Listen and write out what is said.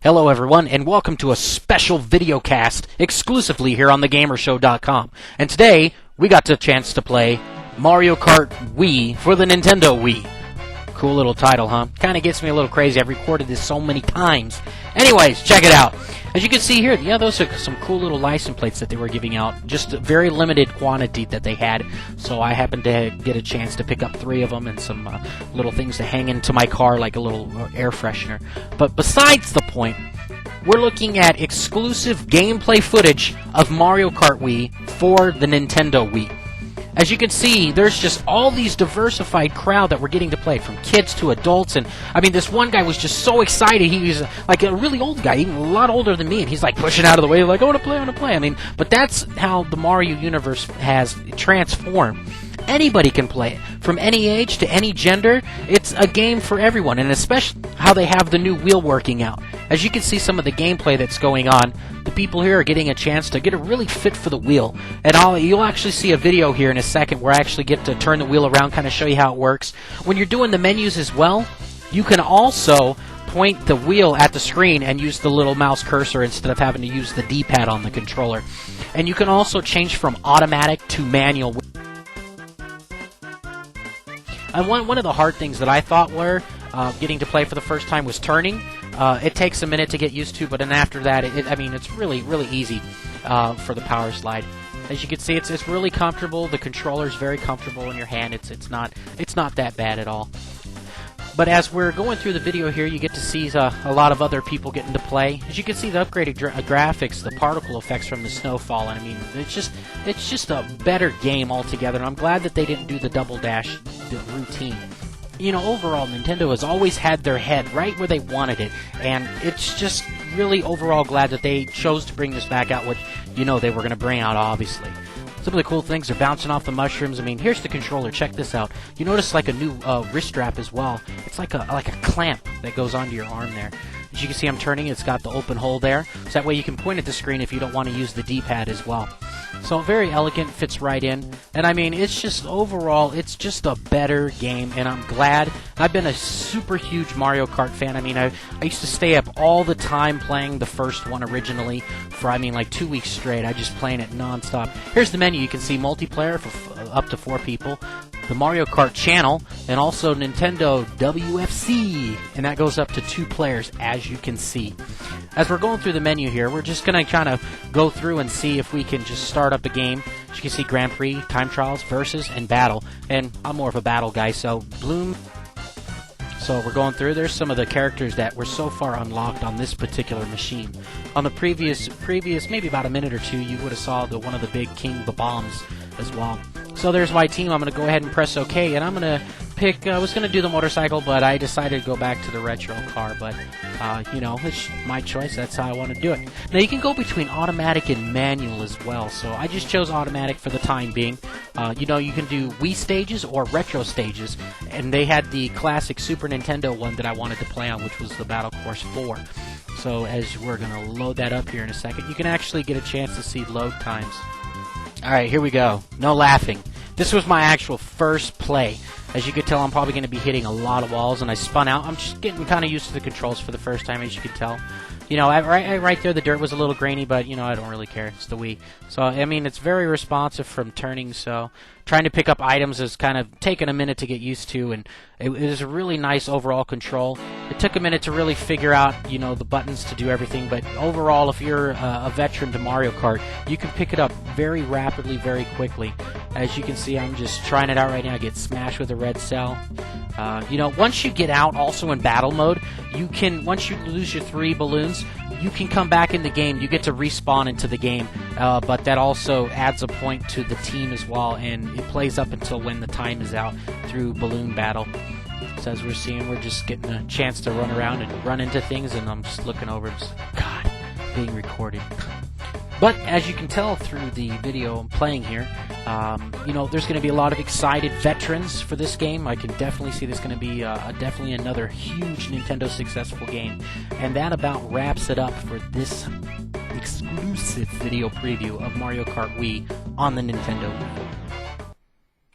Hello everyone, and welcome to a special video cast exclusively here on thegamershow.com. And today, we got the chance to play Mario Kart Wii for the Nintendo Wii. Cool little title, huh? Kinda gets me a little crazy. I've recorded this so many times. Anyways, check it out. As you can see here, yeah, those are some cool little license plates that they were giving out. Just a very limited quantity that they had. So I happened to get a chance to pick up 3 of them and some little things to hang into my car like a little air freshener. But besides the point, we're looking at exclusive gameplay footage of Mario Kart Wii for the Nintendo Wii. As you can see, there's just all these diversified crowd that we're getting to play, from kids to adults, and I mean, this one guy was just so excited. He was like a really old guy, even a lot older than me, and he's like pushing out of the way, like, I want to play. I mean, but that's how the Mario universe has transformed. Anybody can play it, from any age to any gender. It's a game for everyone, and especially how they have the new wheel working out. As you can see some of the gameplay that's going on, the people here are getting a chance to get it really fit for the wheel. And you'll actually see a video here in a second where I actually get to turn the wheel around, kind of show you how it works. When you're doing the menus as well, you can also point the wheel at the screen and use the little mouse cursor instead of having to use the D-pad on the controller. And you can also change from automatic to manual. And one of the hard things that I thought were getting to play for the first time was turning. It takes a minute to get used to, but then after that, it's really easy for the power slide. As you can see, it's really comfortable. The controller's very comfortable in your hand. It's not that bad at all. But as we're going through the video here, you get to see a lot of other people getting to play. As you can see, the upgraded graphics, the particle effects from the snowfall, and I mean, it's just a better game altogether. And I'm glad that they didn't do the double dash routine. You know, overall, Nintendo has always had their head right where they wanted it, and it's just really overall glad that they chose to bring this back out, which, you know, they were going to bring out, obviously. Some of the cool things are bouncing off the mushrooms. I mean, here's the controller. Check this out. You notice like a new wrist strap as well. It's like a clamp that goes onto your arm there. As you can see, I'm turning. It's got the open hole there, so that way you can point at the screen if you don't want to use the D-pad as well. So very elegant, fits right in. And I mean, it's just overall, it's just a better game, and I'm glad. I've been a super huge Mario Kart fan. I mean, I used to stay up all the time playing the first one originally for, I mean, like 2 weeks straight. I just playing it non-stop. Here's the menu. You can see multiplayer for up to 4 people, the Mario Kart channel, and also Nintendo WFC, and that goes up to 2 players, as you can see. As we're going through the menu here, we're just going to kind of go through and see if we can just start up a game. As you can see, Grand Prix, Time Trials, Versus, and Battle. And I'm more of a battle guy, so Bloom. So we're going through. There's some of the characters that were so far unlocked on this particular machine. On the previous maybe about a minute or 2, you would have saw one of the big King Bombs as well. So there's my team. I'm going to go ahead and press OK, and I'm going to pick, I was going to do the motorcycle, but I decided to go back to the retro car, but, you know, it's my choice. That's how I want to do it. Now, you can go between automatic and manual as well, so I just chose automatic for the time being. You know, you can do Wii stages or retro stages, and they had the classic Super Nintendo one that I wanted to play on, which was the Battle Course 4. So as we're going to load that up here in a second, you can actually get a chance to see load times. Alright, here we go. No laughing. This was my actual first play. As you can tell, I'm probably going to be hitting a lot of walls, and I spun out. I'm just getting kind of used to the controls for the first time, as you can tell. You know, right there, the dirt was a little grainy, but, you know, I don't really care. It's the Wii. So, I mean, it's very responsive from turning, so trying to pick up items is kind of taking a minute to get used to, and it is a really nice overall control. It took a minute to really figure out, you know, the buttons to do everything, but overall, if you're a veteran to Mario Kart, you can pick it up very rapidly, very quickly. As you can see, I'm just trying it out right now. I get smashed with a red cell. You know, once you get out, also in battle mode, you can, once you lose your 3 balloons, you can come back in the game. You get to respawn into the game, but that also adds a point to the team as well, and it plays up until when the time is out through balloon battle. So as we're seeing, we're just getting a chance to run around and run into things, and I'm just looking over and just, God, being recorded. But as you can tell through the video I'm playing here, you know, there's going to be a lot of excited veterans for this game. I can definitely see this going to be definitely another huge Nintendo successful game. And that about wraps it up for this exclusive video preview of Mario Kart Wii on the Nintendo Wii.